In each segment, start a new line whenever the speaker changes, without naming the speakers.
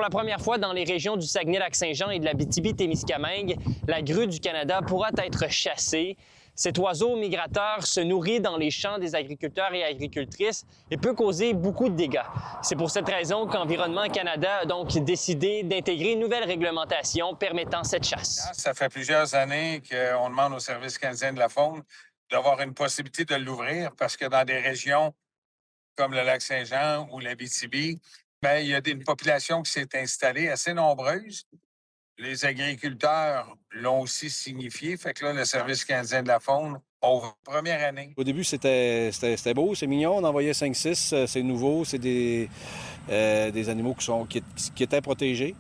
Pour la première fois dans les régions du Saguenay-Lac-Saint-Jean et de l'Abitibi-Témiscamingue, la grue du Canada pourra être chassée. Cet oiseau migrateur se nourrit dans les champs des agriculteurs et agricultrices et peut causer beaucoup de dégâts. C'est pour cette raison qu'Environnement Canada a donc décidé d'intégrer une nouvelle réglementation permettant cette chasse.
Ça fait plusieurs années qu'on demande au Service canadien de la faune d'avoir une possibilité de l'ouvrir parce que dans des régions comme le Lac-Saint-Jean ou l'Abitibi, il y a une population qui s'est installée assez nombreuse. Les agriculteurs l'ont aussi signifié. Fait que là, le Service canadien de la faune ouvre première année.
Au début, c'était beau, c'est mignon. On envoyait 5-6, c'est nouveau, c'est des animaux qui étaient protégés.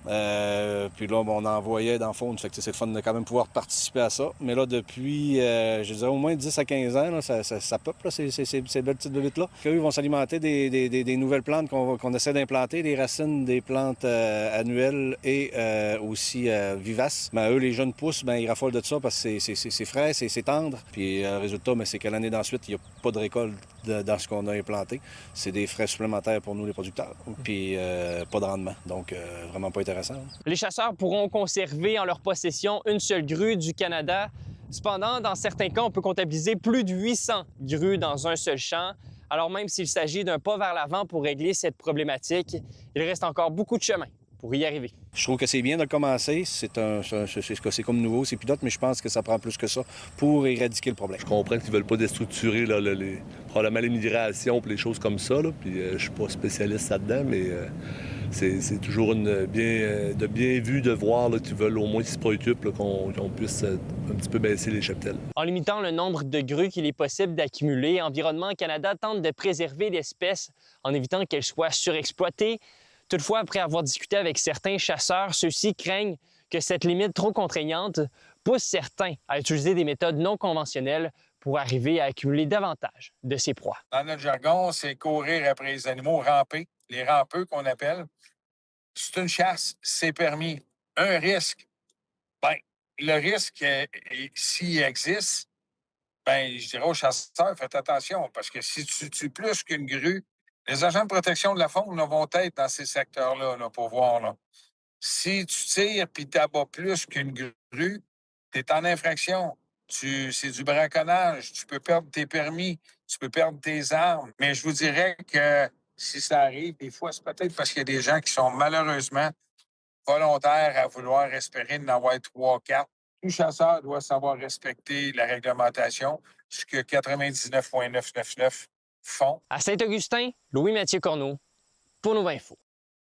Puis là, on envoyait dans le fond. Fait que c'est le fun de quand même pouvoir participer à ça. Mais là, depuis, je dirais au moins 10 à 15 ans, là, ça peuple, là, ces belles petites bébites-là. Eux vont s'alimenter des nouvelles plantes qu'on essaie d'implanter, des racines des plantes annuelles et aussi vivaces. Mais eux, les jeunes pousses, ils raffolent de ça parce que c'est frais, c'est tendre. Puis le résultat, c'est que l'année d'ensuite, il n'y a pas de récolte dans ce qu'on a implanté. C'est des frais supplémentaires pour nous, les producteurs. Puis pas de rendement. Donc, vraiment pas intéressant.
Les chasseurs pourront conserver en leur possession une seule grue du Canada. Cependant, dans certains cas, on peut comptabiliser plus de 800 grues dans un seul champ. Alors même s'il s'agit d'un pas vers l'avant pour régler cette problématique, il reste encore beaucoup de chemin pour y arriver.
Je trouve que c'est bien de le commencer. C'est comme nouveau, c'est pilote, mais je pense que ça prend plus que ça pour éradiquer le problème.
Je comprends qu'ils ne veulent pas déstructurer là, probablement l'immigration et les choses comme ça. Là. Puis, je ne suis pas spécialiste là-dedans, mais c'est toujours de bien vu de voir qu'ils veulent au moins qu'ils se préoccupent qu'on puisse un petit peu baisser les cheptels.
En limitant le nombre de grues qu'il est possible d'accumuler, Environnement Canada tente de préserver l'espèce en évitant qu'elle soit surexploitée. Toutefois, après avoir discuté avec certains chasseurs, ceux-ci craignent que cette limite trop contraignante pousse certains à utiliser des méthodes non conventionnelles pour arriver à accumuler davantage de ces proies.
Dans notre jargon, c'est courir après les animaux, ramper, les rampeux qu'on appelle. C'est une chasse, c'est permis. Un risque, le risque, s'il existe, je dirais aux chasseurs, faites attention, parce que si tu tues plus qu'une grue, les agents de protection de la faune là, vont être dans ces secteurs-là là, pour voir. Là. Si tu tires et tu abats plus qu'une grue, tu es en infraction. C'est du braconnage. Tu peux perdre tes permis, tu peux perdre tes armes. Mais je vous dirais que si ça arrive, des fois, c'est peut-être parce qu'il y a des gens qui sont malheureusement volontaires à vouloir espérer d'en avoir 3, 4. Tout chasseur doit savoir respecter la réglementation, ce que 99,999 font.
À Saint-Augustin, Louis-Mathieu Corneau pour Nouveau Info.